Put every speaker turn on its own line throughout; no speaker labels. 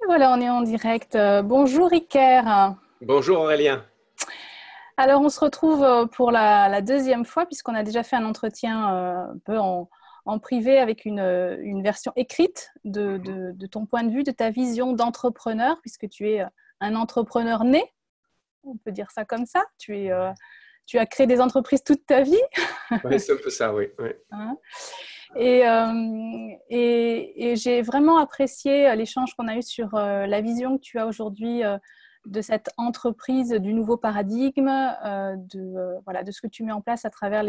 Voilà, on est en direct. Bonjour Iker.
Bonjour Aurélien.
Alors, on se retrouve pour la deuxième fois, puisqu'on a déjà fait un entretien un peu en privé avec une version écrite de ton point de vue, de ta vision d'entrepreneur, puisque tu es un entrepreneur né, on peut dire ça comme ça. Tu as créé des entreprises toute ta vie.
Ouais, c'est un peu ça, oui. Oui.
Hein. Et j'ai vraiment apprécié l'échange qu'on a eu sur la vision que tu as aujourd'hui de cette entreprise, du nouveau paradigme, voilà, de ce que tu mets en place à travers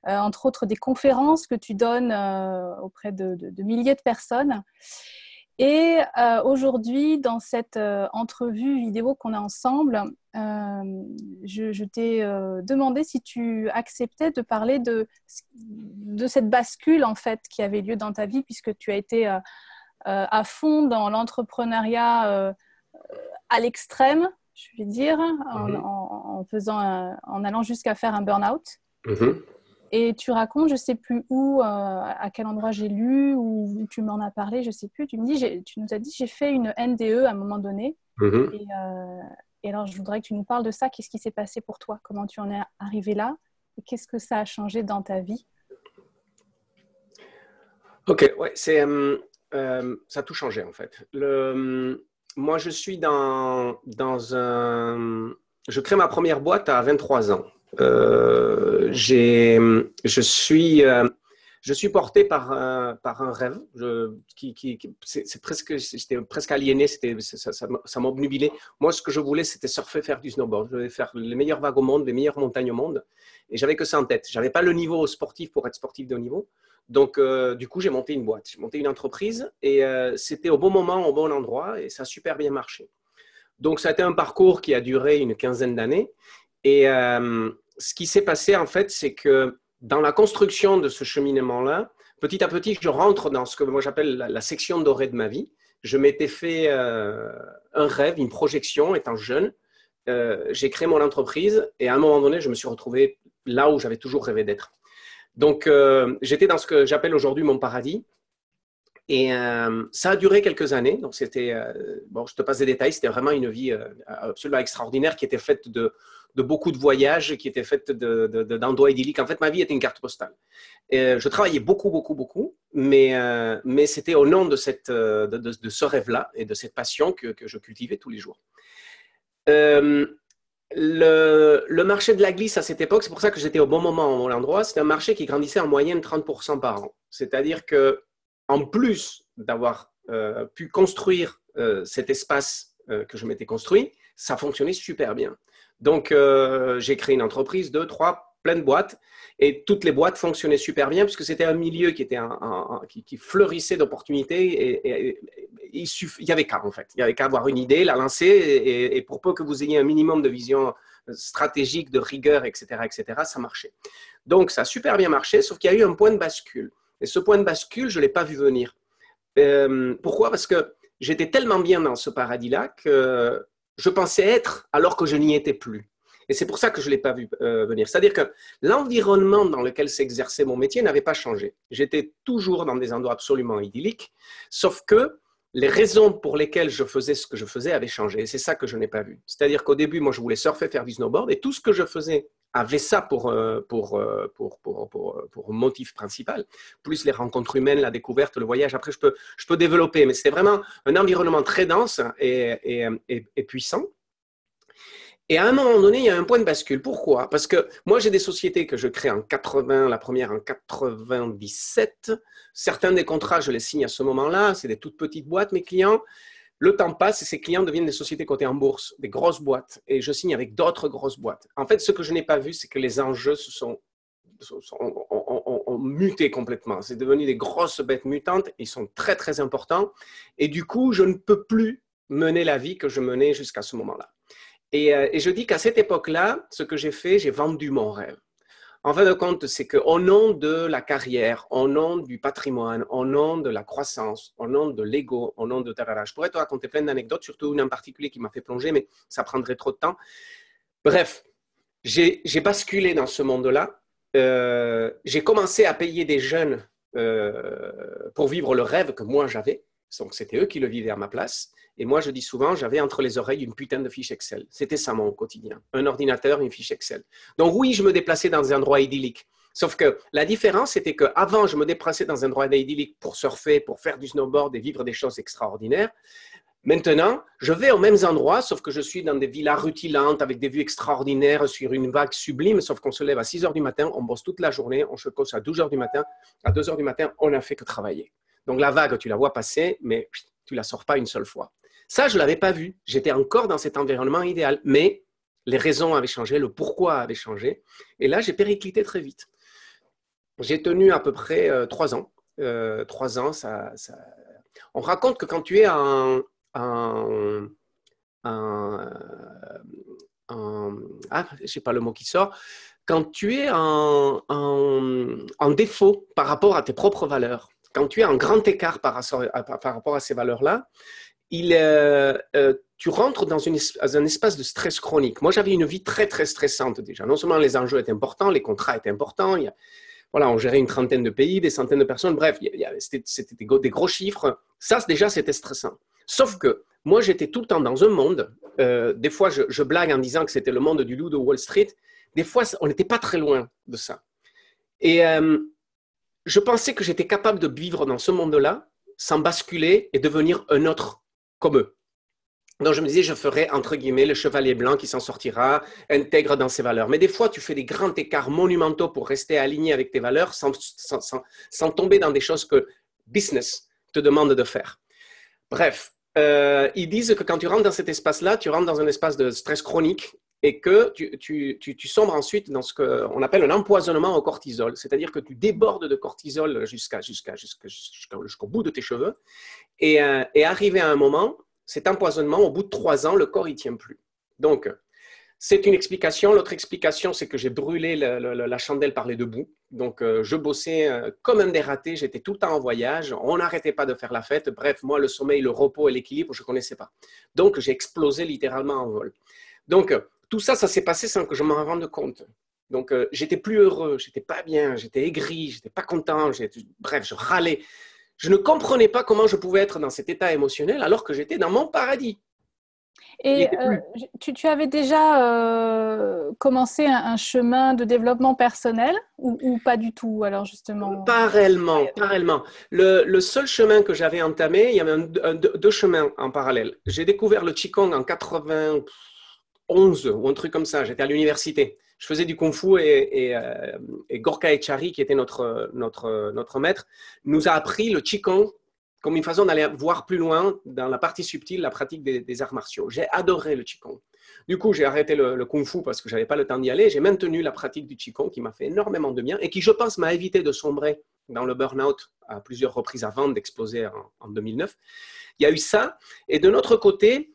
entre autres des conférences que tu donnes auprès de milliers de personnes. Et aujourd'hui, dans cette entrevue vidéo qu'on a ensemble, je t'ai demandé si tu acceptais de parler de cette bascule en fait qui avait lieu dans ta vie, puisque tu as été à fond dans l'entrepreneuriat à l'extrême, je vais dire, en allant jusqu'à faire un burn-out.
Mhm.
Et tu racontes, je ne sais plus où, à quel endroit j'ai lu, ou tu m'en as parlé, je ne sais plus. Tu nous as dit, j'ai fait une NDE à un moment donné.
Mhm.
Et alors, je voudrais que tu nous parles de ça. Qu'est-ce qui s'est passé pour toi? Comment tu en es arrivé là? Et qu'est-ce que ça a changé dans ta vie?
Ok, ouais, ça a tout changé en fait. Moi, je suis dans un. Je crée ma première boîte à 23 ans. Je suis. Je suis porté par un rêve c'est presque, j'étais presque aliéné, ça m'obnubilait. Moi, ce que je voulais, c'était surfer, faire du snowboard. Je voulais faire les meilleures vagues au monde, les meilleures montagnes au monde. Et j'avais que ça en tête. Je n'avais pas le niveau sportif pour être sportif de haut niveau. Donc, du coup, j'ai monté une boîte, j'ai monté une entreprise et c'était au bon moment, au bon endroit et ça a super bien marché. Donc, ça a été un parcours qui a duré une quinzaine d'années. Et ce qui s'est passé, en fait, c'est que dans la construction de ce cheminement-là, petit à petit, je rentre dans ce que moi j'appelle la section dorée de ma vie. Je m'étais fait un rêve, une projection étant jeune. J'ai créé mon entreprise et à un moment donné, je me suis retrouvé là où j'avais toujours rêvé d'être. Donc, j'étais dans ce que j'appelle aujourd'hui mon paradis. Et ça a duré quelques années. Donc, c'était, bon, je te passe des détails, c'était vraiment une vie absolument extraordinaire qui était faite de beaucoup de voyages, qui était faite d'endroits idylliques. En fait, ma vie était une carte postale. Et, je travaillais beaucoup, beaucoup, beaucoup, mais c'était au nom de ce rêve-là et de cette passion que je cultivais tous les jours. Euh, le marché de la glisse à cette époque, c'est pour ça que j'étais au bon moment, au bon endroit, c'était un marché qui grandissait en moyenne 30% par an. C'est-à-dire que en plus d'avoir pu construire cet espace que je m'étais construit, ça fonctionnait super bien. Donc, j'ai créé une entreprise, deux, trois, plein de boîtes, et toutes les boîtes fonctionnaient super bien puisque c'était un milieu qui fleurissait d'opportunités et il y avait qu'à en fait. Il y avait qu'à avoir une idée, la lancer et pour peu que vous ayez un minimum de vision stratégique, de rigueur, etc., ça marchait. Donc, ça a super bien marché, sauf qu'il y a eu un point de bascule. Et ce point de bascule, je ne l'ai pas vu venir. Pourquoi? Parce que j'étais tellement bien dans ce paradis-là que je pensais être alors que je n'y étais plus. Et c'est pour ça que je ne l'ai pas vu venir. C'est-à-dire que l'environnement dans lequel s'exerçait mon métier n'avait pas changé. J'étais toujours dans des endroits absolument idylliques, sauf que les raisons pour lesquelles je faisais ce que je faisais avaient changé. Et c'est ça que je n'ai pas vu. C'est-à-dire qu'au début, moi, je voulais surfer, faire du snowboard, et tout ce que je faisais avait ça pour motif principal, plus les rencontres humaines, la découverte, le voyage. Après, je peux développer, mais c'était vraiment un environnement très dense et puissant. Et à un moment donné, il y a un point de bascule. Pourquoi? Parce que moi, j'ai des sociétés que je crée en 80, la première en 97. Certains des contrats, je les signe à ce moment-là. C'est des toutes petites boîtes, mes clients. Le temps passe et ces clients deviennent des sociétés cotées en bourse, des grosses boîtes. Et je signe avec d'autres grosses boîtes. En fait, ce que je n'ai pas vu, c'est que les enjeux ont muté complètement. C'est devenu des grosses bêtes mutantes. Ils sont très, très importants. Et du coup, je ne peux plus mener la vie que je menais jusqu'à ce moment-là. Et je dis qu'à cette époque-là, ce que j'ai fait, j'ai vendu mon rêve. En fin de compte, c'est qu'au nom de la carrière, au nom du patrimoine, au nom de la croissance, au nom de l'ego, au nom de tarara, je pourrais te raconter plein d'anecdotes, surtout une en particulier qui m'a fait plonger, mais ça prendrait trop de temps. Bref, j'ai basculé dans ce monde-là. J'ai commencé à payer des jeunes pour vivre le rêve que moi j'avais. Donc, c'était eux qui le vivaient à ma place. Et moi, je dis souvent, j'avais entre les oreilles une putain de fiche Excel. C'était ça mon quotidien. Un ordinateur, une fiche Excel. Donc oui, je me déplaçais dans des endroits idylliques. Sauf que la différence, c'était qu'avant, je me déplaçais dans un endroit idyllique pour surfer, pour faire du snowboard et vivre des choses extraordinaires. Maintenant, je vais aux mêmes endroits, sauf que je suis dans des villas rutilantes avec des vues extraordinaires sur une vague sublime, sauf qu'on se lève à 6 heures du matin, on bosse toute la journée, on se couche à 12 heures du matin, à 2 heures du matin, on n'a fait que travailler. Donc la vague, tu la vois passer, mais tu ne la sors pas une seule fois. Ça, je ne l'avais pas vu. J'étais encore dans cet environnement idéal, mais les raisons avaient changé, le pourquoi avait changé. Et là, j'ai périclité très vite. J'ai tenu à peu près 3 ans. 3 ans, on raconte que quand tu es je sais pas le mot qui sort, quand tu es en défaut par rapport à tes propres valeurs, quand tu es en grand écart par rapport à ces valeurs-là, tu rentres dans un espace de stress chronique. Moi, j'avais une vie très, très stressante déjà. Non seulement les enjeux étaient importants, les contrats étaient importants, voilà, on gérait une trentaine de pays, des centaines de personnes, bref, c'était des gros chiffres. Ça, déjà, c'était stressant. Sauf que moi, j'étais tout le temps dans un monde. Des fois, je blague en disant que c'était le monde du loup de Wall Street. Des fois, on n'était pas très loin de ça. Et je pensais que j'étais capable de vivre dans ce monde-là sans basculer et devenir un autre comme eux. Donc, je me disais, je ferais, entre guillemets, le chevalier blanc qui s'en sortira, intègre dans ses valeurs. Mais des fois, tu fais des grands écarts monumentaux pour rester aligné avec tes valeurs sans tomber dans des choses que business te demande de faire. Bref, ils disent que quand tu rentres dans cet espace-là, tu rentres dans un espace de stress chronique et que tu sombres ensuite dans ce qu'on appelle un empoisonnement au cortisol. C'est-à-dire que tu débordes de cortisol jusqu'au bout de tes cheveux. Et arrivé à un moment, cet empoisonnement, au bout de 3 ans, le corps n'y tient plus. Donc, c'est une explication. L'autre explication, c'est que j'ai brûlé la chandelle par les deux bouts. Donc, je bossais comme un dératé. J'étais tout le temps en voyage. On n'arrêtait pas de faire la fête. Bref, moi, le sommeil, le repos et l'équilibre, je ne connaissais pas. Donc, j'ai explosé littéralement en vol. Donc, tout ça, ça s'est passé sans que je m'en rende compte. Donc, j'étais plus heureux, j'étais pas bien, j'étais aigri, j'étais pas content. Bref, je râlais. Je ne comprenais pas comment je pouvais être dans cet état émotionnel alors que j'étais dans mon paradis.
Et tu avais déjà commencé un chemin de développement personnel ou pas du tout, alors justement?
Pas réellement, pas réellement. Le seul chemin que j'avais entamé, il y avait deux chemins en parallèle. J'ai découvert le Qigong en 91 ou un truc comme ça. J'étais à l'université. Je faisais du Kung Fu et Gorka Echari, qui était notre maître, nous a appris le Qigong comme une façon d'aller voir plus loin dans la partie subtile, la pratique des arts martiaux. J'ai adoré le Qigong. Du coup, j'ai arrêté le Kung Fu parce que je n'avais pas le temps d'y aller. J'ai maintenu la pratique du Qigong qui m'a fait énormément de bien et qui, je pense, m'a évité de sombrer dans le burn-out à plusieurs reprises avant d'exploser en 2009. Il y a eu ça. Et de notre côté,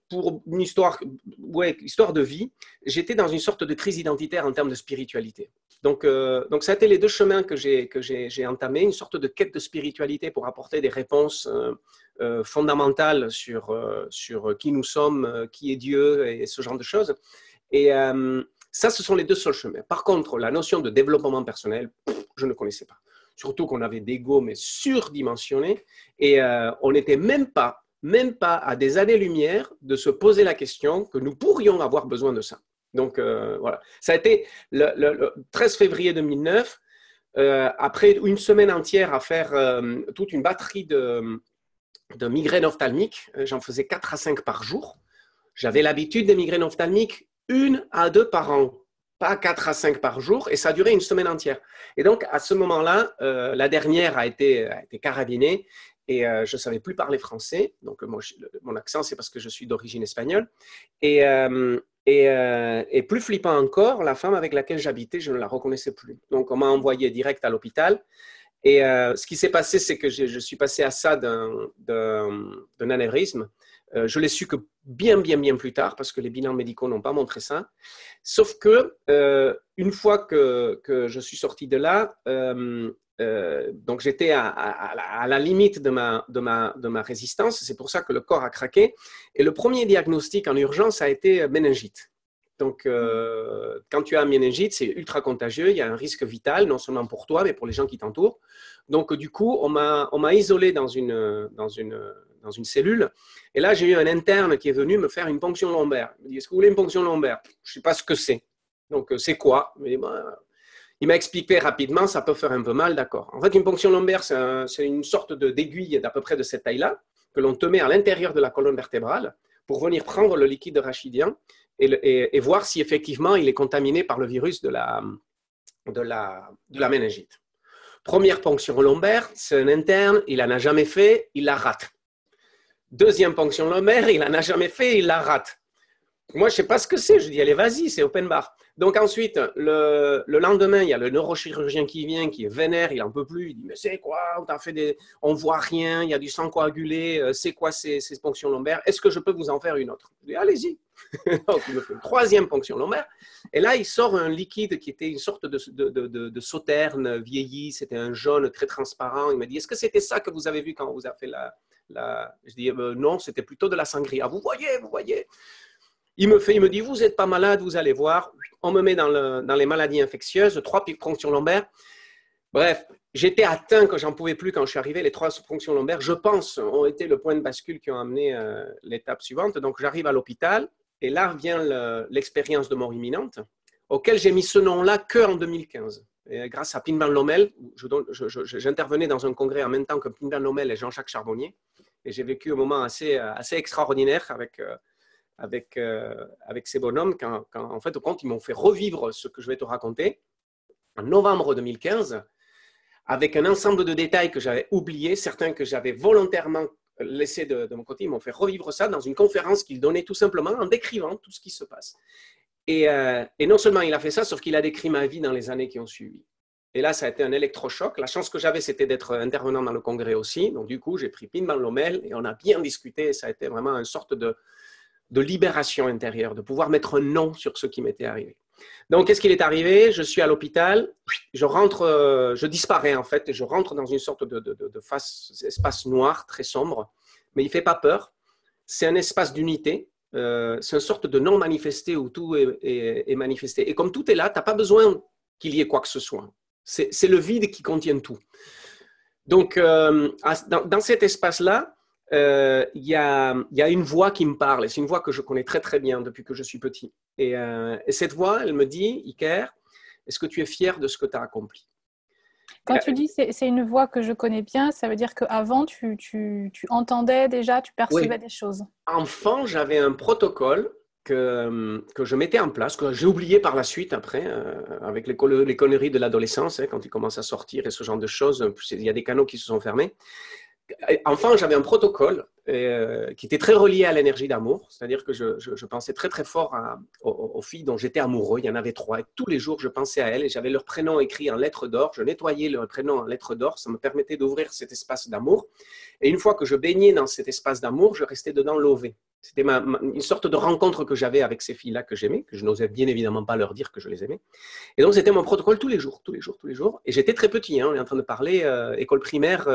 pour une histoire de vie, j'étais dans une sorte de crise identitaire en termes de spiritualité. Donc ça a été les deux chemins que j'ai entamés, une sorte de quête de spiritualité pour apporter des réponses fondamentales sur qui nous sommes, qui est Dieu et ce genre de choses. Et ça, ce sont les deux seuls chemins. Par contre, la notion de développement personnel, je ne connaissais pas. Surtout qu'on avait des ego, mais surdimensionnés, et on n'était même pas à des années-lumière de se poser la question que nous pourrions avoir besoin de ça. Donc, voilà. Ça a été le 13 février 2009, après une semaine entière à faire toute une batterie de migraines ophtalmiques. J'en faisais 4 à 5 par jour. J'avais l'habitude des migraines ophtalmiques 1 à 2 par an, pas 4 à 5 par jour, et ça a duré une semaine entière. Et donc, à ce moment-là, la dernière a été carabinée, et je ne savais plus parler français. Donc, mon accent, c'est parce que je suis d'origine espagnole. Et plus flippant encore, la femme avec laquelle j'habitais, je ne la reconnaissais plus. Donc, on m'a envoyé direct à l'hôpital. Et ce qui s'est passé, c'est que je suis passé à ça d'un anévrisme. Je l'ai su que bien plus tard, parce que les bilans médicaux n'ont pas montré ça. Sauf que, une fois que je suis sorti de là, donc j'étais à la limite de ma résistance. C'est pour ça que le corps a craqué. Et le premier diagnostic en urgence a été méningite. Donc, quand tu as un méningite, c'est ultra contagieux. Il y a un risque vital, non seulement pour toi, mais pour les gens qui t'entourent. Donc, du coup, on m'a isolé dans une cellule. Et là, j'ai eu un interne qui est venu me faire une ponction lombaire. Il m'a dit, est-ce que vous voulez une ponction lombaire? Je ne sais pas ce que c'est. Donc, c'est quoi? Il m'a expliqué rapidement, ça peut faire un peu mal, d'accord. En fait, une ponction lombaire, c'est une sorte d'aiguille d'à peu près de cette taille-là, que l'on te met à l'intérieur de la colonne vertébrale pour venir prendre le liquide rachidien et voir si effectivement il est contaminé par le virus de la méningite. Première ponction lombaire, c'est un interne, il n'en a jamais fait, il la rate. Deuxième ponction lombaire, il n'en a jamais fait, il la rate. Moi, je ne sais pas ce que c'est. Je dis, allez, vas-y, c'est open bar. Donc ensuite, le lendemain, il y a le neurochirurgien qui vient, qui est vénère, il n'en peut plus. Il dit, mais c'est quoi? On ne voit rien, il y a du sang coagulé. C'est quoi ces ponctions lombaires? Est-ce que je peux vous en faire une autre? Je dis, allez-y. Donc, il me fait une troisième ponction lombaire. Et là, il sort un liquide qui était une sorte de sauterne vieilli. C'était un jaune très transparent. Il m'a dit, est-ce que c'était ça que vous avez vu quand on vous a fait Je dis, non, c'était plutôt de la sangria. Vous voyez. Il me dit, vous n'êtes pas malade, vous allez voir. On me met dans les maladies infectieuses, 3 ponctions lombaires. Bref, j'étais atteint quand j'en pouvais plus quand je suis arrivé. Les 3 ponctions lombaires, je pense, ont été le point de bascule qui ont amené l'étape suivante. Donc, j'arrive à l'hôpital et là vient l'expérience de mort imminente, auquel j'ai mis ce nom-là qu'en 2015. Et grâce à Pim Van Lommel, j'intervenais dans un congrès en même temps que Pim Van Lommel et Jean-Jacques Charbonnier. Et j'ai vécu un moment assez extraordinaire avec ces bonhommes quand en fait, au compte, ils m'ont fait revivre ce que je vais te raconter en novembre 2015 avec un ensemble de détails que j'avais oubliés, certains que j'avais volontairement laissés de mon côté. Ils m'ont fait revivre ça dans une conférence qu'ils donnaient tout simplement en décrivant tout ce qui se passe. Et non seulement il a fait ça, sauf qu'il a décrit ma vie dans les années qui ont suivi. Et là, ça a été un électrochoc. La chance que j'avais, c'était d'être intervenant dans le congrès aussi. Donc, du coup, j'ai pris Pim Van Lommel et on a bien discuté. Et ça a été vraiment une sorte de libération intérieure, de pouvoir mettre un nom sur ce qui m'était arrivé. Donc, qu'est-ce qu'il est arrivé? Je suis à l'hôpital, je disparais en fait, et je rentre dans une sorte d'espace noir, très sombre, mais il ne fait pas peur. C'est un espace d'unité, c'est une sorte de non manifesté où tout est manifesté. Et comme tout est là, tu n'as pas besoin qu'il y ait quoi que ce soit. C'est le vide qui contient tout. Donc, dans cet espace-là, il y a une voix qui me parle, et c'est une voix que je connais très très bien depuis que je suis petit. Et cette voix, elle me dit, Iker, est-ce que tu es fier de ce que tu as accompli?
Quand tu dis c'est une voix que je connais bien, ça veut dire qu'avant, tu entendais déjà, tu percevais des choses.
Enfant, j'avais un protocole que je mettais en place, que j'ai oublié par la suite après, avec les conneries de l'adolescence, quand il commence à sortir et ce genre de choses, il y a des canaux qui se sont fermés. Enfin, j'avais un protocole qui était très relié à l'énergie d'amour, c'est-à-dire que je pensais très très fort aux filles dont j'étais amoureux. Il y en avait 3 et tous les jours je pensais à elles et j'avais leur prénom écrit en lettres d'or. Je nettoyais leur prénom en lettres d'or, ça me permettait d'ouvrir cet espace d'amour. Et une fois que je baignais dans cet espace d'amour, je restais dedans lové. C'était une sorte de rencontre que j'avais avec ces filles-là que j'aimais, que je n'osais bien évidemment pas leur dire que je les aimais. Et donc c'était mon protocole tous les jours. Et j'étais très petit, on est en train de parler école primaire.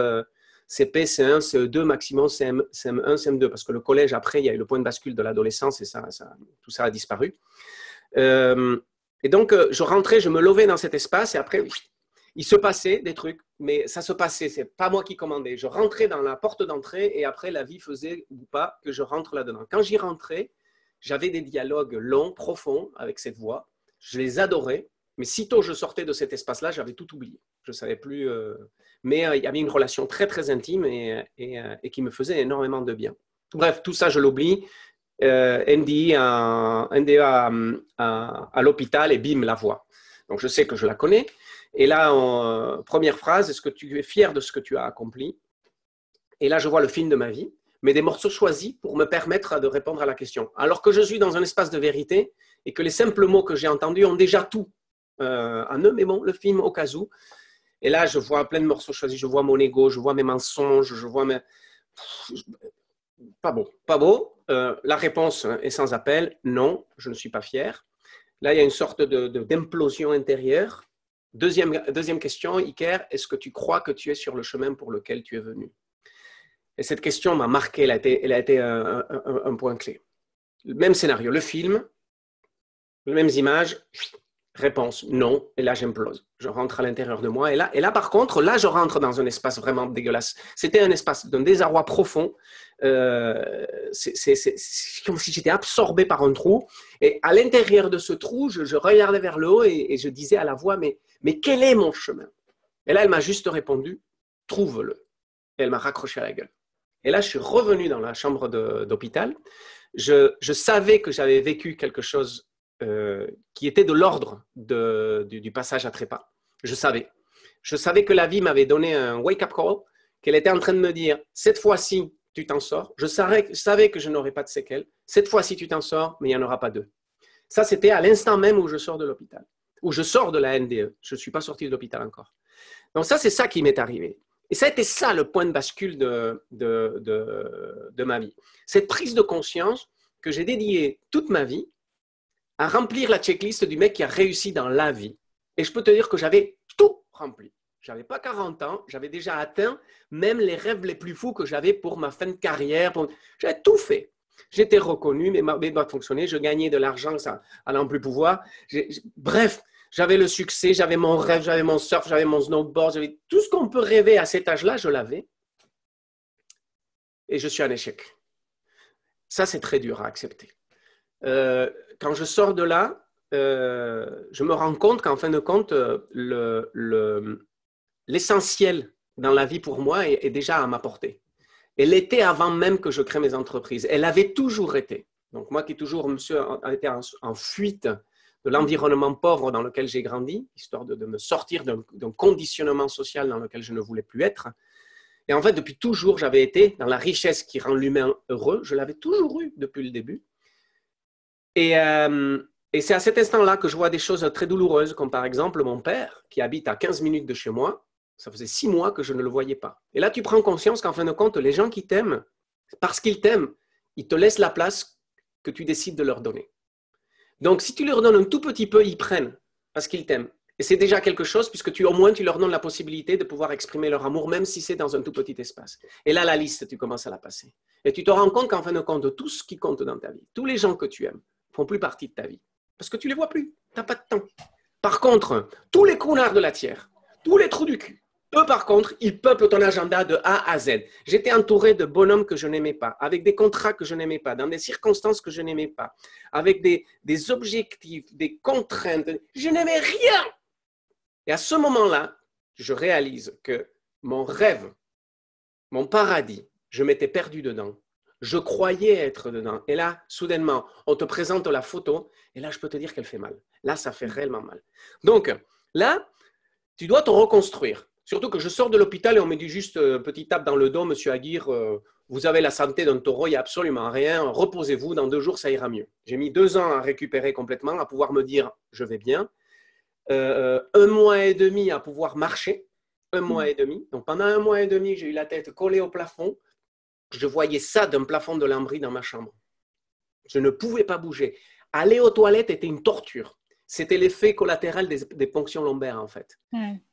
CP, C1, CE2, maximum CM1, CM2, parce que le collège, après, il y a eu le point de bascule de l'adolescence et tout ça a disparu. Et donc, je rentrais, je me levais dans cet espace et après, il se passait des trucs, mais ça se passait, c'est pas moi qui commandais. Je rentrais dans la porte d'entrée et après, la vie faisait ou pas que je rentre là-dedans. Quand j'y rentrais, j'avais des dialogues longs, profonds avec cette voix. Je les adorais, mais sitôt je sortais de cet espace-là, j'avais tout oublié. Je ne savais plus... Mais il y avait une relation très, très intime et qui me faisait énormément de bien. Bref, tout ça, je l'oublie. NDI à l'hôpital et bim, la voix. Donc, je sais que je la connais. Et là, première phrase, est-ce que tu es fier de ce que tu as accompli? Et là, je vois le film de ma vie, mais des morceaux choisis pour me permettre de répondre à la question. Alors que je suis dans un espace de vérité et que les simples mots que j'ai entendus ont déjà tout en eux, mais bon, le film au cas où. Et là, je vois plein de morceaux choisis. Je vois mon ego, je vois mes mensonges, je vois mes... Pas beau, pas beau. La réponse est sans appel. Non, je ne suis pas fier. Là, il y a une sorte d'implosion intérieure. Deuxième question, Iker, est-ce que tu crois que tu es sur le chemin pour lequel tu es venu? Et cette question m'a marqué. Elle a été un point clé. Le même scénario, le film. Les mêmes images, réponse, non. Et là, j'implose. Je rentre à l'intérieur de moi. Et là, par contre, là, je rentre dans un espace vraiment dégueulasse. C'était un espace d'un désarroi profond. C'est comme si j'étais absorbé par un trou. Et à l'intérieur de ce trou, je regardais vers le haut et je disais à la voix, mais quel est mon chemin? Et là, elle m'a juste répondu, trouve-le. Et elle m'a raccroché à la gueule. Et là, je suis revenu dans la chambre d'hôpital. Je savais que j'avais vécu quelque chose qui était de l'ordre du passage à trépas. Je savais. Je savais que la vie m'avait donné un wake-up call, qu'elle était en train de me dire, cette fois-ci, tu t'en sors. Je savais que je n'aurais pas de séquelles. Cette fois-ci, tu t'en sors, mais il n'y en aura pas deux. Ça, c'était à l'instant même où je sors de l'hôpital, où je sors de la NDE. Je ne suis pas sorti de l'hôpital encore. Donc ça, c'est ça qui m'est arrivé. Et ça a été ça le point de bascule de ma vie. Cette prise de conscience que j'ai dédiée toute ma vie à remplir la checklist du mec qui a réussi dans la vie. Et je peux te dire que j'avais tout rempli. Je n'avais pas 40 ans, j'avais déjà atteint même les rêves les plus fous que j'avais pour ma fin de carrière. J'avais tout fait. J'étais reconnu, mes boîtes fonctionnaient, je gagnais de l'argent, ça allait en plus pouvoir. Bref, j'avais le succès, j'avais mon rêve, j'avais mon surf, j'avais mon snowboard, j'avais tout ce qu'on peut rêver à cet âge-là, je l'avais. Et je suis un échec. Ça, c'est très dur à accepter. Quand je sors de là, je me rends compte qu'en fin de compte, l'essentiel dans la vie pour moi est déjà à ma portée. Elle était avant même que je crée mes entreprises. Elle avait toujours été. Donc moi qui toujours été en fuite de l'environnement pauvre dans lequel j'ai grandi, histoire de me sortir d'un conditionnement social dans lequel je ne voulais plus être. Et en fait, depuis toujours, j'avais été dans la richesse qui rend l'humain heureux. Je l'avais toujours eu depuis le début. Et c'est à cet instant-là que je vois des choses très douloureuses, comme par exemple mon père, qui habite à 15 minutes de chez moi. Ça faisait 6 mois que je ne le voyais pas. Et là, tu prends conscience qu'en fin de compte, les gens qui t'aiment, parce qu'ils t'aiment, ils te laissent la place que tu décides de leur donner. Donc, si tu leur donnes un tout petit peu, ils prennent parce qu'ils t'aiment. Et c'est déjà quelque chose, puisque au moins, tu leur donnes la possibilité de pouvoir exprimer leur amour, même si c'est dans un tout petit espace. Et là, la liste, tu commences à la passer. Et tu te rends compte qu'en fin de compte, tout ce qui compte dans ta vie, tous les gens que tu aimes, ne font plus partie de ta vie. Parce que tu ne les vois plus. Tu n'as pas de temps. Par contre, tous les connards de la tière, tous les trous du cul, eux, par contre, ils peuplent ton agenda de A à Z. J'étais entouré de bonhommes que je n'aimais pas, avec des contrats que je n'aimais pas, dans des circonstances que je n'aimais pas, avec des objectifs, des contraintes. Je n'aimais rien. Et à ce moment-là, je réalise que mon rêve, mon paradis, je m'étais perdu dedans. Je croyais être dedans. Et là, soudainement, on te présente la photo. Et là, je peux te dire qu'elle fait mal. Là, ça fait réellement mal. Donc, là, tu dois te reconstruire. Surtout que je sors de l'hôpital et on me dit juste petit tape dans le dos, monsieur Aguirre, vous avez la santé d'un taureau, il n'y a absolument rien, reposez-vous, dans 2 jours, ça ira mieux. J'ai mis 2 ans à récupérer complètement, à pouvoir me dire, je vais bien. 1 mois et demi à pouvoir marcher. 1 mois et demi. Donc, pendant 1 mois et demi, j'ai eu la tête collée au plafond. Je voyais ça d'un plafond de lambris dans ma chambre. Je ne pouvais pas bouger. Aller aux toilettes était une torture. C'était l'effet collatéral des ponctions lombaires, en fait.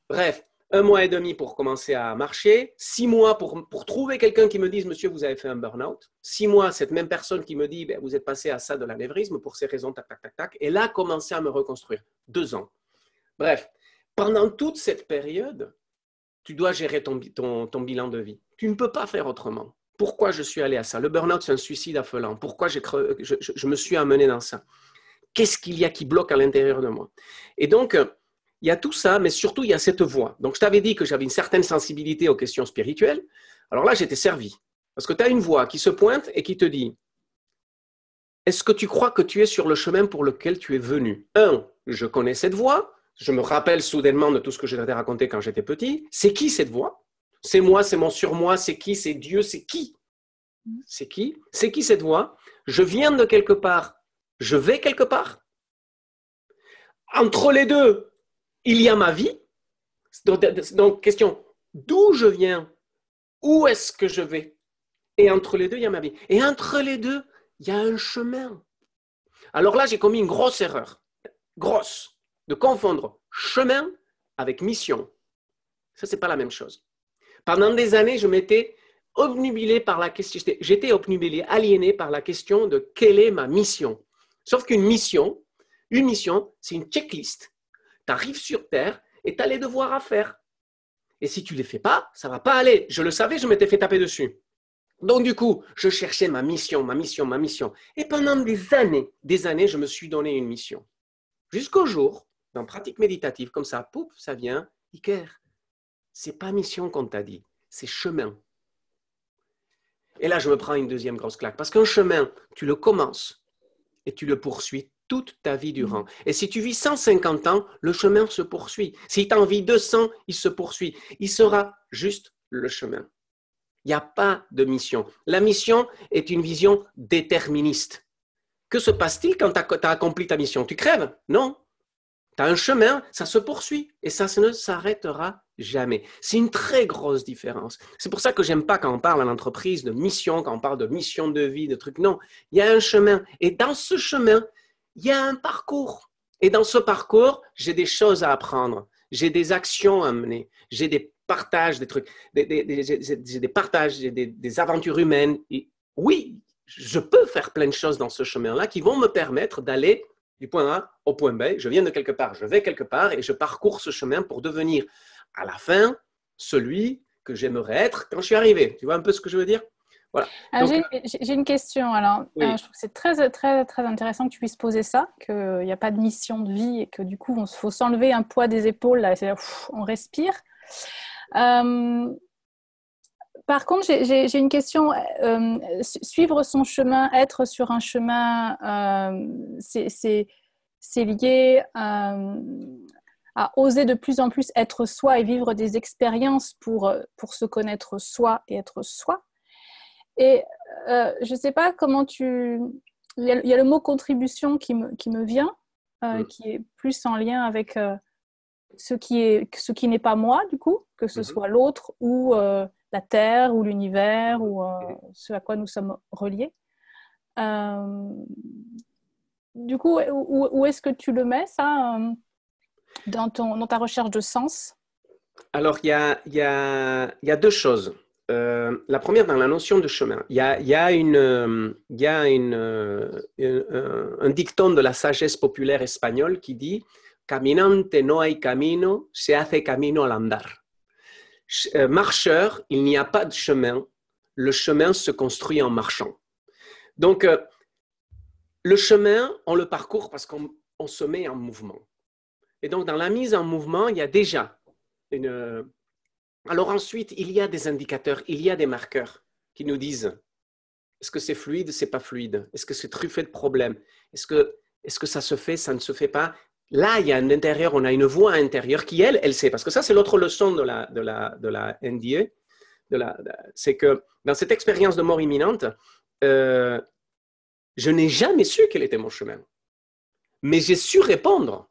Bref, 1 mois et demi pour commencer à marcher. 6 mois pour trouver quelqu'un qui me dise « Monsieur, vous avez fait un burn-out ». 6 mois, cette même personne qui me dit « Vous êtes passé à ça de l'anévrisme pour ces raisons, tac, tac, tac, tac ». Et là, commencer à me reconstruire. 2 ans. Bref, pendant toute cette période, tu dois gérer ton bilan de vie. Tu ne peux pas faire autrement. Pourquoi je suis allé à ça? Le burn-out, c'est un suicide affolant. Pourquoi je me suis amené dans ça? Qu'est-ce qu'il y a qui bloque à l'intérieur de moi? Et donc, il y a tout ça, mais surtout, il y a cette voix. Donc, je t'avais dit que j'avais une certaine sensibilité aux questions spirituelles. Alors là, j'étais servi. Parce que tu as une voix qui se pointe et qui te dit « Est-ce que tu crois que tu es sur le chemin pour lequel tu es venu ?» Je connais cette voix. Je me rappelle soudainement de tout ce que je t'ai raconté quand j'étais petit. C'est qui cette voix? C'est moi, c'est mon surmoi, c'est qui? C'est Dieu, c'est qui? C'est qui? C'est qui cette voix? Je viens de quelque part, je vais quelque part. Entre les deux, il y a ma vie. Donc, question, d'où je viens? Où est-ce que je vais? Et entre les deux, il y a ma vie. Et entre les deux, il y a un chemin. Alors là, j'ai commis une grosse erreur. Grosse. De confondre chemin avec mission. Ça, ce n'est pas la même chose. Pendant des années, je m'étais obnubilé par la question, j'étais obnubilé, aliéné par la question de quelle est ma mission. Sauf qu'une mission, Une mission, c'est une checklist. Tu arrives sur Terre et tu as les devoirs à faire. Et si tu ne les fais pas, ça ne va pas aller. Je le savais, je m'étais fait taper dessus. Donc du coup, je cherchais ma mission. Et pendant des années, je me suis donné une mission. Jusqu'au jour, dans pratique méditative, comme ça, pouf, ça vient. Iker, c'est pas mission qu'on t'a dit, c'est chemin. Et là, je me prends une deuxième grosse claque. Parce qu'un chemin, tu le commences et tu le poursuis toute ta vie durant. Et si tu vis 150 ans, le chemin se poursuit. Si tu en vis 200, il se poursuit. Il sera juste le chemin. Il n'y a pas de mission. La mission est une vision déterministe. Que se passe-t-il quand tu as accompli ta mission? Tu crèves? Non. Tu as un chemin, ça se poursuit et ça ne s'arrêtera jamais. C'est une très grosse différence. C'est pour ça que j'aime pas quand on parle en entreprise de mission, quand on parle de mission de vie, de trucs. Non, il y a un chemin. Et dans ce chemin, il y a un parcours. Et dans ce parcours, j'ai des choses à apprendre. J'ai des actions à mener. J'ai des partages, des trucs, j'ai des partages, j'ai des aventures humaines. Et oui, je peux faire plein de choses dans ce chemin-là qui vont me permettre d'aller du point A au point B. Je viens de quelque part, je vais quelque part et je parcours ce chemin pour devenir à la fin celui que j'aimerais être quand je suis arrivé. Tu vois un peu ce que je veux dire? Voilà.
J'ai une question. Alors,
oui.
je trouve que c'est très, très, très intéressant que tu puisses poser ça, qu'il n'y a pas de mission de vie et que du coup, il faut s'enlever un poids des épaules. Là, on respire. Par contre, j'ai une question. Suivre son chemin, être sur un chemin, c'est lié à oser de plus en plus être soi et vivre des expériences pour se connaître soi et être soi. Et je ne sais pas comment tu... Il y a le mot contribution qui me vient, qui est plus en lien avec ce qui n'est pas moi, du coup, que ce soit l'autre ou la Terre ou l'univers ou ce à quoi nous sommes reliés. Du coup, où est-ce que tu le mets, ça, dans ta recherche de sens?
Alors, il y a deux choses. La première, dans la notion de chemin, il y a un dicton de la sagesse populaire espagnole qui dit « Caminante no hay camino, se hace camino al andar ». Marcheur, il n'y a pas de chemin, le chemin se construit en marchant. Donc, le chemin, on le parcourt parce qu'on se met en mouvement. Et donc, dans la mise en mouvement, il y a déjà une... Alors ensuite, il y a des indicateurs, il y a des marqueurs qui nous disent est-ce que c'est fluide, c'est pas fluide? Est-ce que c'est truffé de problèmes? Est-ce que ça se fait, ça ne se fait pas? Là, il y a un intérieur, on a une voix intérieure qui, elle sait. Parce que ça, c'est l'autre leçon de la NDA. C'est que dans cette expérience de mort imminente, je n'ai jamais su quel était mon chemin. Mais j'ai su répondre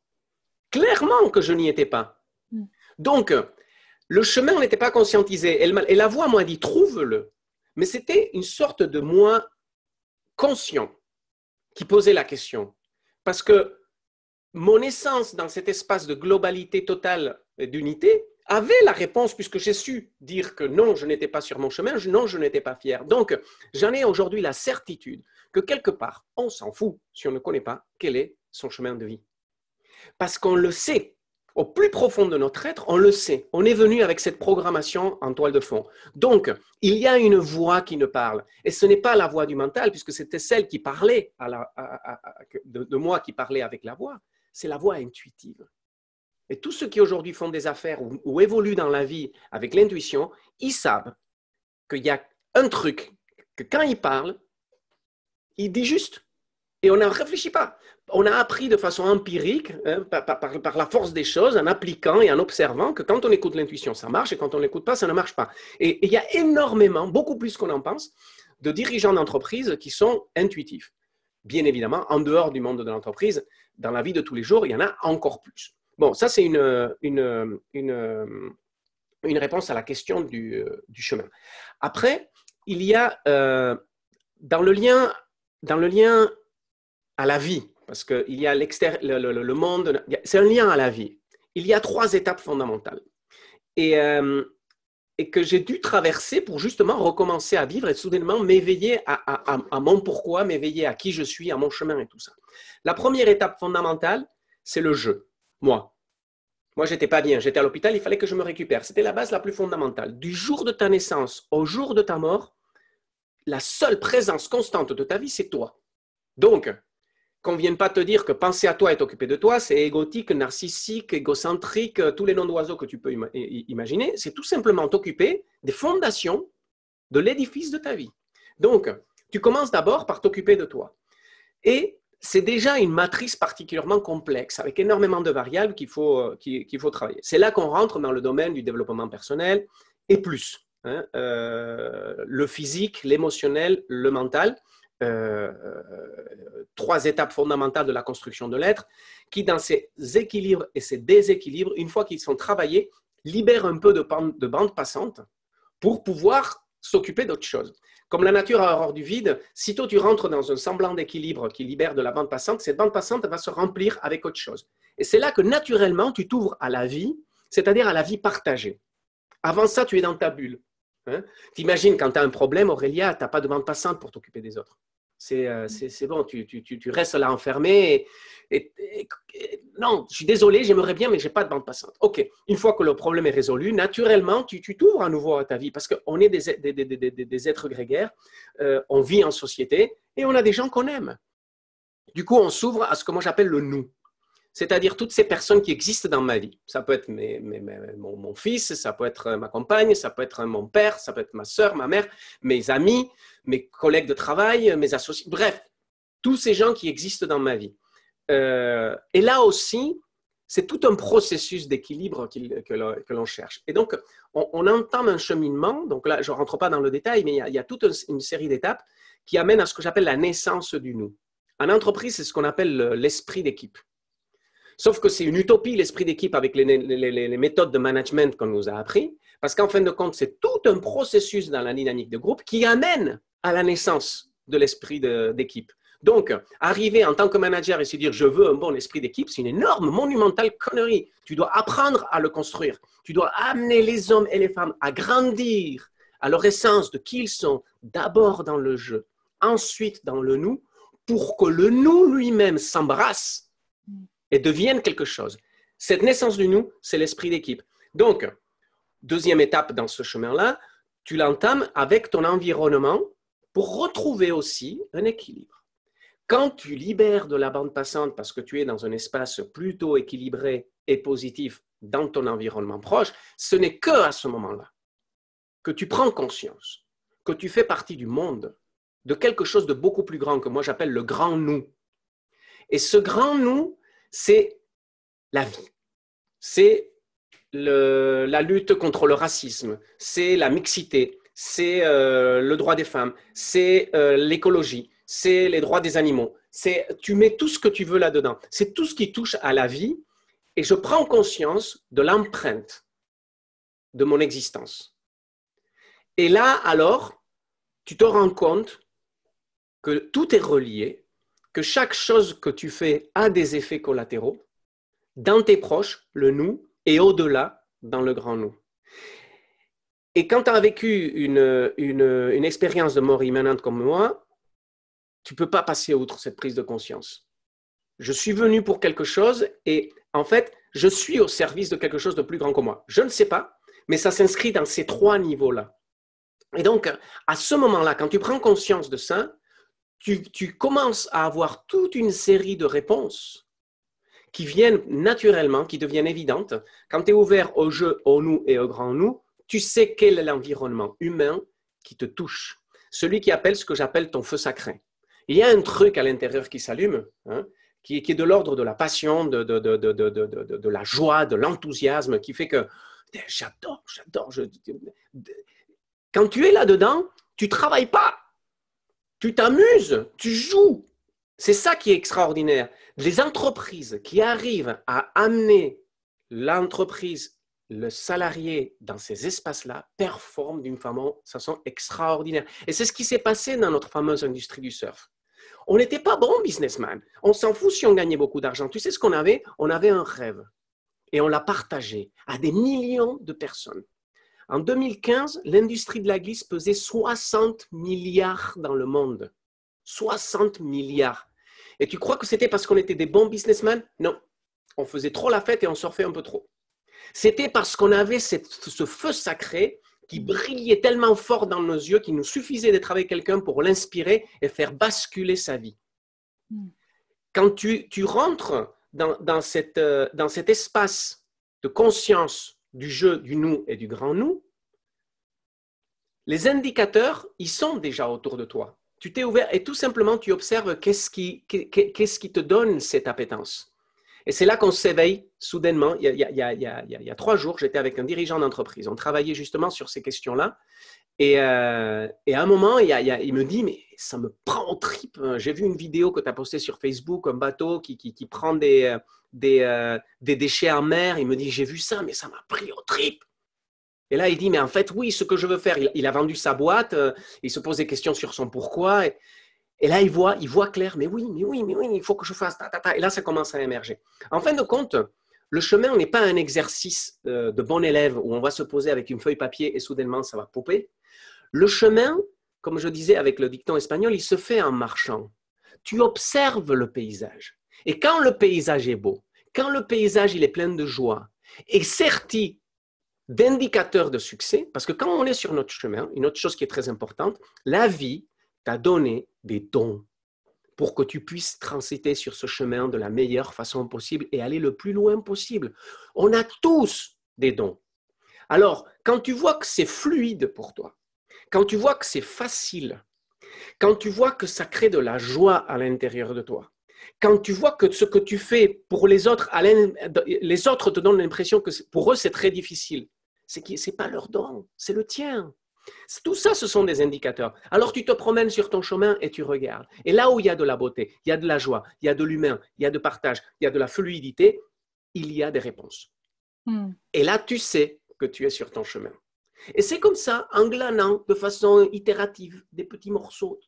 clairement que je n'y étais pas. Donc, le chemin n'était pas conscientisé. Et la voix m'a dit, trouve-le. Mais c'était une sorte de moi conscient qui posait la question. Parce que mon essence dans cet espace de globalité totale et d'unité avait la réponse puisque j'ai su dire que non, je n'étais pas sur mon chemin, non, je n'étais pas fier. Donc, j'en ai aujourd'hui la certitude que quelque part, on s'en fout si on ne connaît pas quel est son chemin de vie. Parce qu'on le sait. Au plus profond de notre être, on le sait. On est venu avec cette programmation en toile de fond. Donc, il y a une voix qui nous parle. Et ce n'est pas la voix du mental, puisque c'était celle qui parlait, de moi qui parlait avec la voix. C'est la voix intuitive. Et tous ceux qui aujourd'hui font des affaires ou évoluent dans la vie avec l'intuition, ils savent qu'il y a un truc, que quand ils parlent, ils disent juste. Et on ne réfléchit pas. On a appris de façon empirique, par la force des choses, en appliquant et en observant que quand on écoute l'intuition, ça marche, et quand on ne l'écoute pas, ça ne marche pas. Et il y a énormément, beaucoup plus qu'on en pense, de dirigeants d'entreprise qui sont intuitifs. Bien évidemment, en dehors du monde de l'entreprise, dans la vie de tous les jours, il y en a encore plus. Bon, ça c'est une réponse à la question du chemin. Après, il y a dans le lien à la vie, parce qu'il y a le monde, c'est un lien à la vie. Il y a 3 étapes fondamentales. Et et que j'ai dû traverser pour justement recommencer à vivre et soudainement m'éveiller à mon pourquoi, m'éveiller à qui je suis, à mon chemin et tout ça. La première étape fondamentale, c'est le je, moi. Moi, j'étais pas bien, j'étais à l'hôpital, il fallait que je me récupère. C'était la base la plus fondamentale. Du jour de ta naissance au jour de ta mort, la seule présence constante de ta vie, c'est toi. Donc, qu'on ne vienne pas te dire que penser à toi et t'occuper de toi, c'est égotique, narcissique, égocentrique, tous les noms d'oiseaux que tu peux imaginer. C'est tout simplement t'occuper des fondations de l'édifice de ta vie. Donc, tu commences d'abord par t'occuper de toi. Et c'est déjà une matrice particulièrement complexe, avec énormément de variables qu'il faut travailler. C'est là qu'on rentre dans le domaine du développement personnel et plus. Le physique, l'émotionnel, le mental. 3 étapes fondamentales de la construction de l'être qui, dans ces équilibres et ces déséquilibres, une fois qu'ils sont travaillés, libèrent un peu de bande passante pour pouvoir s'occuper d'autre chose. Comme la nature a horreur du vide, sitôt tu rentres dans un semblant d'équilibre qui libère de la bande passante, cette bande passante va se remplir avec autre chose. Et c'est là que naturellement, tu t'ouvres à la vie, c'est-à-dire à la vie partagée. Avant ça, tu es dans ta bulle. T'imagines, quand tu as un problème, Aurélia, tu n'as pas de bande passante pour t'occuper des autres. C'est bon, tu restes là enfermé. Non, je suis désolé, j'aimerais bien, mais je n'ai pas de bande passante. OK, une fois que le problème est résolu, naturellement, tu t'ouvres à nouveau à ta vie parce qu'on est des êtres grégaires, on vit en société et on a des gens qu'on aime. Du coup, on s'ouvre à ce que moi j'appelle le nous. C'est-à-dire toutes ces personnes qui existent dans ma vie. Ça peut être mon fils, ça peut être ma compagne, ça peut être mon père, ça peut être ma soeur, ma mère, mes amis, mes collègues de travail, mes associés, bref, tous ces gens qui existent dans ma vie. Et là aussi, c'est tout un processus d'équilibre que l'on cherche. Et donc, on entame un cheminement, donc là, je ne rentre pas dans le détail, mais il y a toute une série d'étapes qui amènent à ce que j'appelle la naissance du nous. En entreprise, c'est ce qu'on appelle l'esprit d'équipe. Sauf que c'est une utopie, l'esprit d'équipe, avec les méthodes de management qu'on nous a appris, parce qu'en fin de compte, c'est tout un processus dans la dynamique de groupe qui amène à la naissance de l'esprit d'équipe. Donc, arriver en tant que manager et se dire « je veux un bon esprit d'équipe », c'est une énorme, monumentale connerie. Tu dois apprendre à le construire. Tu dois amener les hommes et les femmes à grandir à leur essence de qui ils sont, d'abord dans le je, ensuite dans le nous, pour que le nous lui-même s'embrasse et deviennent quelque chose. Cette naissance du nous, c'est l'esprit d'équipe. Donc, deuxième étape dans ce chemin-là, tu l'entames avec ton environnement pour retrouver aussi un équilibre. Quand tu libères de la bande passante parce que tu es dans un espace plutôt équilibré et positif dans ton environnement proche, ce n'est qu'à ce moment-là que tu prends conscience, que tu fais partie du monde, de quelque chose de beaucoup plus grand que moi j'appelle le grand nous. Et ce grand nous, c'est la vie, c'est la lutte contre le racisme, c'est la mixité, c'est le droit des femmes, c'est l'écologie, c'est les droits des animaux. Tu mets tout ce que tu veux là-dedans. C'est tout ce qui touche à la vie et je prends conscience de l'empreinte de mon existence. Et là, alors, tu te rends compte que tout est relié, que chaque chose que tu fais a des effets collatéraux dans tes proches, le nous, et au-delà, dans le grand nous. Et quand tu as vécu une expérience de mort immanente comme moi, tu ne peux pas passer outre cette prise de conscience. Je suis venu pour quelque chose et en fait, je suis au service de quelque chose de plus grand que moi. Je ne sais pas, mais ça s'inscrit dans ces 3 niveaux-là. Et donc, à ce moment-là, quand tu prends conscience de ça, tu commences à avoir toute une série de réponses qui viennent naturellement, qui deviennent évidentes. Quand tu es ouvert au je, au nous et au grand nous, tu sais quel est l'environnement humain qui te touche. Celui qui appelle ce que j'appelle ton feu sacré. Il y a un truc à l'intérieur qui s'allume, qui est de l'ordre de la passion, de la joie, de l'enthousiasme, qui fait que j'adore. Quand tu es là-dedans, tu ne travailles pas. Tu t'amuses, tu joues. C'est ça qui est extraordinaire. Les entreprises qui arrivent à amener l'entreprise, le salarié dans ces espaces-là, performent d'une façon extraordinaire. Et c'est ce qui s'est passé dans notre fameuse industrie du surf. On n'était pas bons businessman. On s'en fout si on gagnait beaucoup d'argent. Tu sais ce qu'on avait? On avait un rêve et on l'a partagé à des millions de personnes. En 2015, l'industrie de la glisse pesait 60 milliards dans le monde. 60 milliards. Et tu crois que c'était parce qu'on était des bons businessmen? Non. On faisait trop la fête et on surfait un peu trop. C'était parce qu'on avait ce feu sacré qui brillait tellement fort dans nos yeux qu'il nous suffisait d'être avec quelqu'un pour l'inspirer et faire basculer sa vie. Quand tu rentres dans cet espace de conscience du je, du nous et du grand nous, les indicateurs, ils sont déjà autour de toi. Tu t'es ouvert et tout simplement, tu observes qu'est-ce qui te donne cette appétence. Et c'est là qu'on s'éveille soudainement. Il y a 3 jours, j'étais avec un dirigeant d'entreprise. On travaillait justement sur ces questions-là. Et à un moment, il me dit, mais ça me prend aux tripes. J'ai vu une vidéo que tu as postée sur Facebook, un bateau qui prend des déchets en mer. Il me dit, j'ai vu ça, mais ça m'a pris aux tripes. Et là, il dit, mais en fait, oui, ce que je veux faire, il a vendu sa boîte, il se pose des questions sur son pourquoi. Et là, il voit clair, mais oui, il faut que je fasse ta. Et là, ça commence à émerger. En fin de compte, le chemin n'est pas un exercice de bon élève où on va se poser avec une feuille papier et soudainement, ça va popper. Le chemin, comme je disais avec le dicton espagnol, il se fait en marchant. Tu observes le paysage. Et quand le paysage est beau, quand le paysage il est plein de joie et serti d'indicateurs de succès, parce que quand on est sur notre chemin, une autre chose qui est très importante, la vie t'a donné des dons pour que tu puisses transiter sur ce chemin de la meilleure façon possible et aller le plus loin possible. On a tous des dons. Alors, quand tu vois que c'est fluide pour toi, quand tu vois que c'est facile, quand tu vois que ça crée de la joie à l'intérieur de toi, quand tu vois que ce que tu fais pour les autres, les autres te donnent l'impression que pour eux c'est très difficile, c'est que ce n'est pas leur don, c'est le tien. Tout ça, ce sont des indicateurs. Alors tu te promènes sur ton chemin et tu regardes. Et là où il y a de la beauté, il y a de la joie, il y a de l'humain, il y a de partage, il y a de la fluidité, il y a des réponses. Et là, tu sais que tu es sur ton chemin. Et c'est comme ça, en glanant de façon itérative des petits morceaux,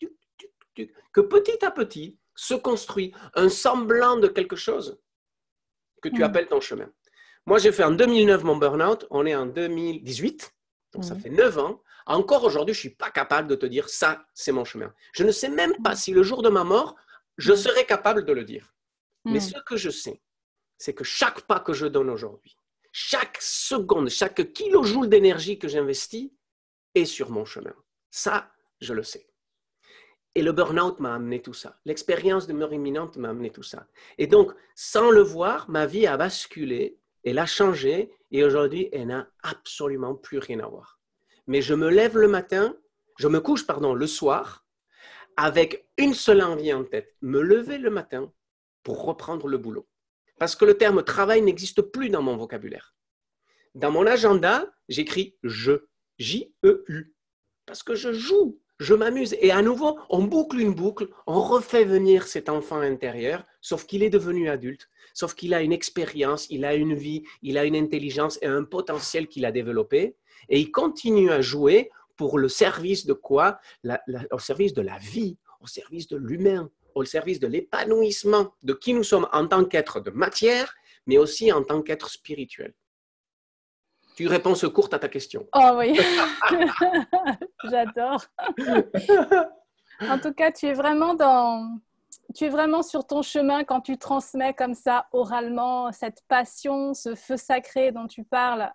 que petit à petit se construit un semblant de quelque chose que tu appelles ton chemin. Moi, j'ai fait en 2009 mon burn-out, on est en 2018, donc ça fait 9 ans. Encore aujourd'hui, je ne suis pas capable de te dire ça, c'est mon chemin. Je ne sais même pas si le jour de ma mort, je serai capable de le dire. Mais ce que je sais, c'est que chaque pas que je donne aujourd'hui, chaque seconde, chaque kilojoule d'énergie que j'investis est sur mon chemin. Ça, je le sais. Et le burn-out m'a amené tout ça. L'expérience de mort imminente m'a amené tout ça. Et donc, sans le voir, ma vie a basculé, elle a changé, et aujourd'hui, elle n'a absolument plus rien à voir. Mais je me lève le matin, je me couche, le soir, avec une seule envie en tête, me lever le matin pour reprendre le boulot. Parce que le terme travail n'existe plus dans mon vocabulaire. Dans mon agenda, j'écris je, J-E-U, parce que je joue, je m'amuse. Et à nouveau, on boucle une boucle, on refait venir cet enfant intérieur, sauf qu'il est devenu adulte, sauf qu'il a une expérience, il a une vie, il a une intelligence et un potentiel qu'il a développé. Et il continue à jouer pour le service de quoi? Au service de la vie, au service de l'humain, au service de l'épanouissement de qui nous sommes en tant qu'être de matière, mais aussi en tant qu'être spirituel. Tu réponds courte à ta question.
Oh oui, j'adore. En tout cas, tu es vraiment sur ton chemin quand tu transmets comme ça oralement cette passion, ce feu sacré dont tu parles.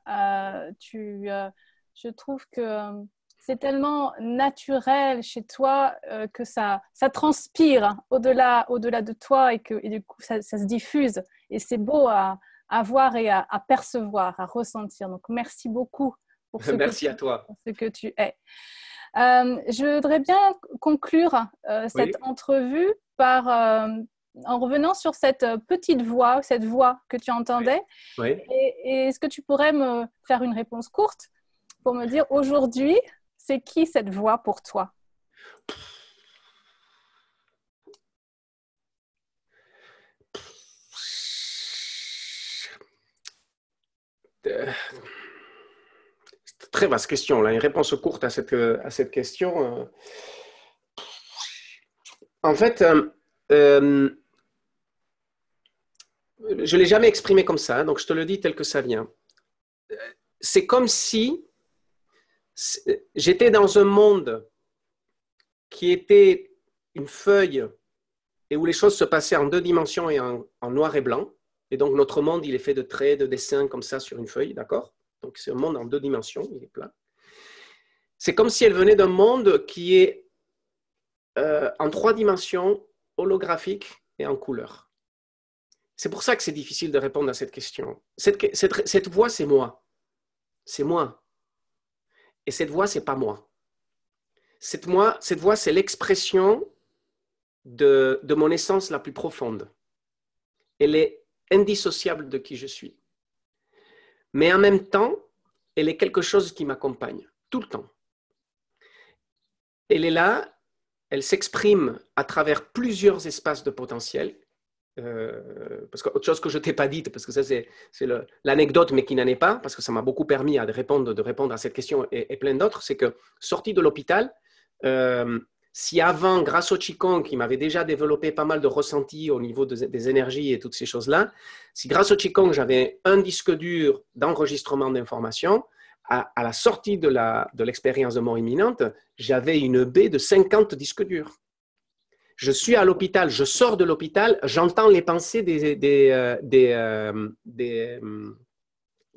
Je trouve que c'est tellement naturel chez toi que ça transpire au-delà de toi et du coup, ça se diffuse. Et c'est beau à voir et à percevoir, à ressentir. Donc, merci beaucoup pour ce que tu es. Je voudrais bien conclure cette entrevue en revenant sur cette petite voix, cette voix que tu entendais.
Oui.
Et est-ce que tu pourrais me faire une réponse courte pour me dire aujourd'hui, c'est qui cette voix pour toi?
Très vaste question, là. Une réponse courte à cette question. En fait, je ne l'ai jamais exprimé comme ça, donc je te le dis tel que ça vient. C'est comme si J'étais dans un monde qui était une feuille et où les choses se passaient en 2 dimensions et en noir et blanc. Et donc, notre monde, il est fait de traits, de dessins comme ça sur une feuille, d'accord? Donc, c'est un monde en 2 dimensions, il est plat. C'est comme si elle venait d'un monde qui est en 3 dimensions, holographique et en couleur. C'est pour ça que c'est difficile de répondre à cette question. Cette voix, c'est moi. C'est moi. Et cette voix, c'est pas moi. Cette voix, c'est l'expression de mon essence la plus profonde. Elle est indissociable de qui je suis. Mais en même temps, elle est quelque chose qui m'accompagne tout le temps. Elle est là, elle s'exprime à travers plusieurs espaces de potentiel. Parce que autre chose que je ne t'ai pas dite, parce que ça c'est l'anecdote, mais qui n'en est pas, parce que ça m'a beaucoup permis de répondre à cette question et plein d'autres, c'est que sorti de l'hôpital, si avant, grâce au Qigong, qui m'avait déjà développé pas mal de ressentis au niveau des énergies et toutes ces choses-là, si grâce au Qigong, j'avais un disque dur d'enregistrement d'informations, à la sortie de l'expérience de mort imminente, j'avais une baie de 50 disques durs. Je suis à l'hôpital, je sors de l'hôpital, j'entends les pensées des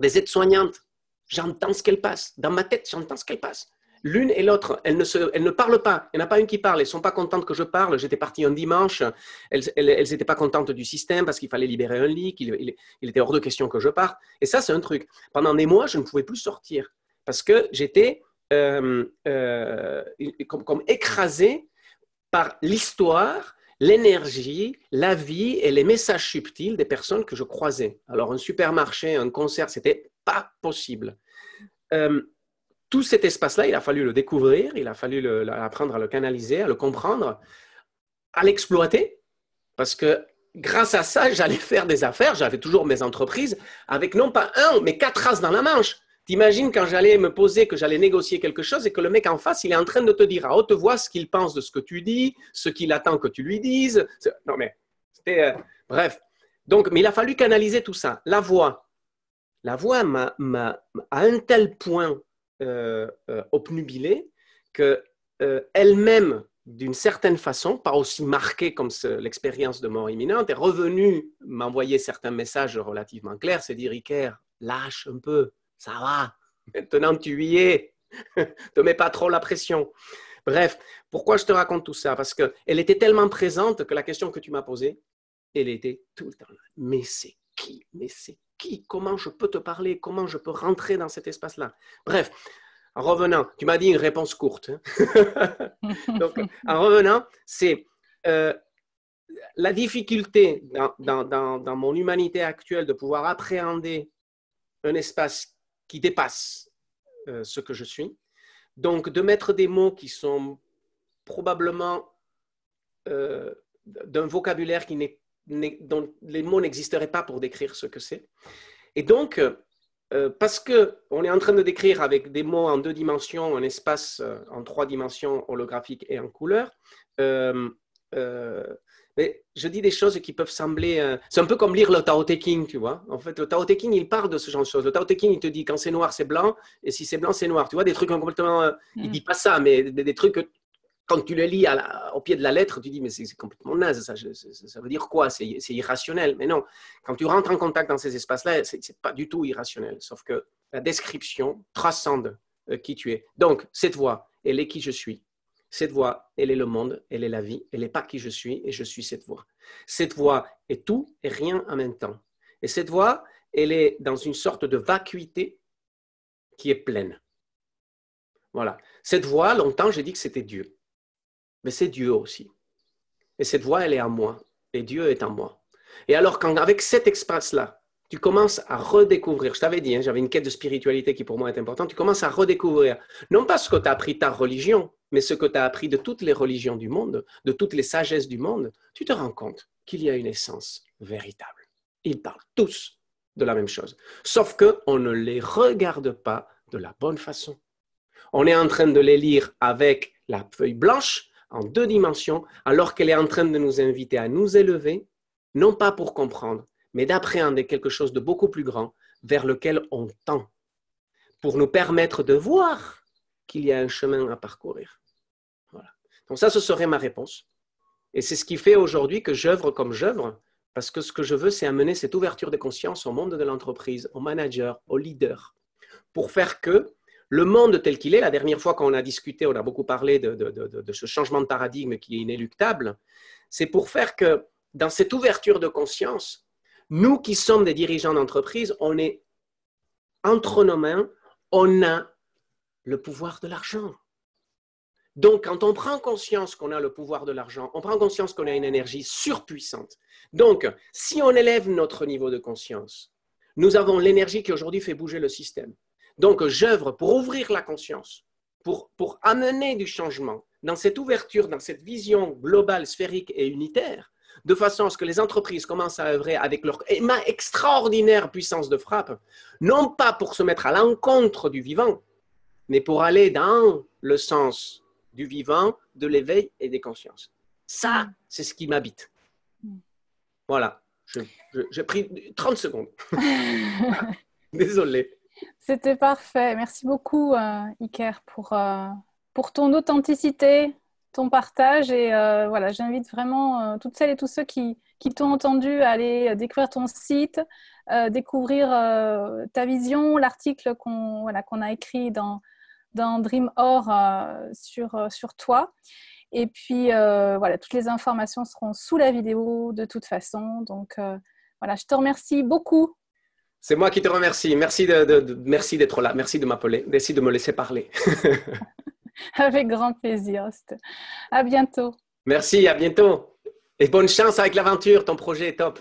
aides-soignantes. J'entends ce qu'elles passent. Dans ma tête, j'entends ce qu'elles passent. L'une et l'autre, elles ne parlent pas. Il n'y en a pas une qui parle. Elles ne sont pas contentes que je parle. J'étais parti un dimanche. Elles n'étaient pas contentes du système parce qu'il fallait libérer un lit, qu'il était hors de question que je parte. Et ça, c'est un truc. Pendant des mois, je ne pouvais plus sortir parce que j'étais comme écrasé par l'histoire, l'énergie, la vie et les messages subtils des personnes que je croisais. Alors, un supermarché, un concert, ce n'était pas possible. Tout cet espace-là, il a fallu le découvrir, il a fallu apprendre à le canaliser, à le comprendre, à l'exploiter, parce que grâce à ça, j'allais faire des affaires, j'avais toujours mes entreprises, avec non pas 1, mais 4 as dans la manche. T'imagines quand j'allais me poser, que j'allais négocier quelque chose et que le mec en face, il est en train de te dire à haute voix ce qu'il pense de ce que tu dis, ce qu'il attend que tu lui dises. Non mais, c'était… bref. Donc, mais il a fallu canaliser tout ça. La voix m'a à un tel point obnubilé qu'elle-même, d'une certaine façon, pas aussi marquée comme l'expérience de mort imminente, est revenue m'envoyer certains messages relativement clairs, c'est dire, Iker, lâche un peu. Ça va, maintenant tu y es, ne te mets pas trop la pression. Bref, pourquoi je te raconte tout ça? Parce qu'elle était tellement présente que la question que tu m'as posée, elle était tout le temps là. Mais c'est qui? Mais c'est qui? Comment je peux te parler? Comment je peux rentrer dans cet espace-là? Bref, en revenant, tu m'as dit une réponse courte. Donc, en revenant, c'est la difficulté dans mon humanité actuelle de pouvoir appréhender un espace qui dépasse ce que je suis. Donc, de mettre des mots qui sont probablement d'un vocabulaire dont les mots n'existeraient pas pour décrire ce que c'est. Et donc, parce qu'on est en train de décrire avec des mots en 2 dimensions, un espace en 3 dimensions holographique et en couleur, mais je dis des choses qui peuvent sembler… c'est un peu comme lire le Tao Te Ching, tu vois. En fait, le Tao Te Ching, il parle de ce genre de choses. Le Tao Te Ching, il te dit quand c'est noir, c'est blanc, et si c'est blanc, c'est noir. Tu vois, des trucs complètement… il ne dit pas ça, mais des trucs que quand tu le lis au pied de la lettre, tu dis, mais c'est complètement naze, ça veut dire quoi? C'est irrationnel. Mais non, quand tu rentres en contact dans ces espaces-là, ce n'est pas du tout irrationnel. Sauf que la description transcende qui tu es. Donc, cette voix, elle est qui je suis. Cette voix, elle est le monde, elle est la vie, elle n'est pas qui je suis et je suis cette voix. Cette voix est tout et rien en même temps. Et cette voix, elle est dans une sorte de vacuité qui est pleine. Voilà. Cette voix, longtemps, j'ai dit que c'était Dieu. Mais c'est Dieu aussi. Et cette voix, elle est en moi. Et Dieu est en moi. Et alors, quand avec cet espace-là, tu commences à redécouvrir, je t'avais dit, hein, j'avais une quête de spiritualité qui pour moi est importante, tu commences à redécouvrir, non pas ce que tu as appris ta religion, mais ce que tu as appris de toutes les religions du monde, de toutes les sagesses du monde, tu te rends compte qu'il y a une essence véritable. Ils parlent tous de la même chose. Sauf qu'on ne les regarde pas de la bonne façon. On est en train de les lire avec la feuille blanche, en 2 dimensions, alors qu'elle est en train de nous inviter à nous élever, non pas pour comprendre, mais d'appréhender quelque chose de beaucoup plus grand vers lequel on tend, pour nous permettre de voir qu'il y a un chemin à parcourir. Voilà. Donc ça, ce serait ma réponse. Et c'est ce qui fait aujourd'hui que j'œuvre comme j'œuvre, parce que ce que je veux, c'est amener cette ouverture de conscience au monde de l'entreprise, aux managers, aux leaders, pour faire que le monde tel qu'il est, la dernière fois qu'on a discuté, on a beaucoup parlé de ce changement de paradigme qui est inéluctable, c'est pour faire que dans cette ouverture de conscience, nous qui sommes des dirigeants d'entreprise, on est entre nos mains, on a le pouvoir de l'argent. Donc, quand on prend conscience qu'on a le pouvoir de l'argent, on prend conscience qu'on a une énergie surpuissante. Donc, si on élève notre niveau de conscience, nous avons l'énergie qui aujourd'hui fait bouger le système. Donc, j'œuvre pour ouvrir la conscience, pour amener du changement dans cette ouverture, dans cette vision globale, sphérique et unitaire, de façon à ce que les entreprises commencent à œuvrer avec leur extraordinaire puissance de frappe, non pas pour se mettre à l'encontre du vivant, mais pour aller dans le sens du vivant, de l'éveil et des consciences. Ça, c'est ce qui m'habite. Voilà. J'ai pris 30 secondes. Désolé.
C'était parfait. Merci beaucoup, Iker, pour ton authenticité, ton partage. Et voilà, j'invite vraiment toutes celles et tous ceux qui t'ont entendu à aller découvrir ton site, découvrir ta vision, l'article qu'on a écrit dans Dream Or sur toi. Et puis, voilà, toutes les informations seront sous la vidéo de toute façon. Donc, voilà, je te remercie beaucoup.
C'est moi qui te remercie. Merci merci d'être là. Merci de m'appeler. Merci de me laisser parler.
Avec grand plaisir. À bientôt.
Merci, à bientôt. Et bonne chance avec l'aventure. Ton projet est top.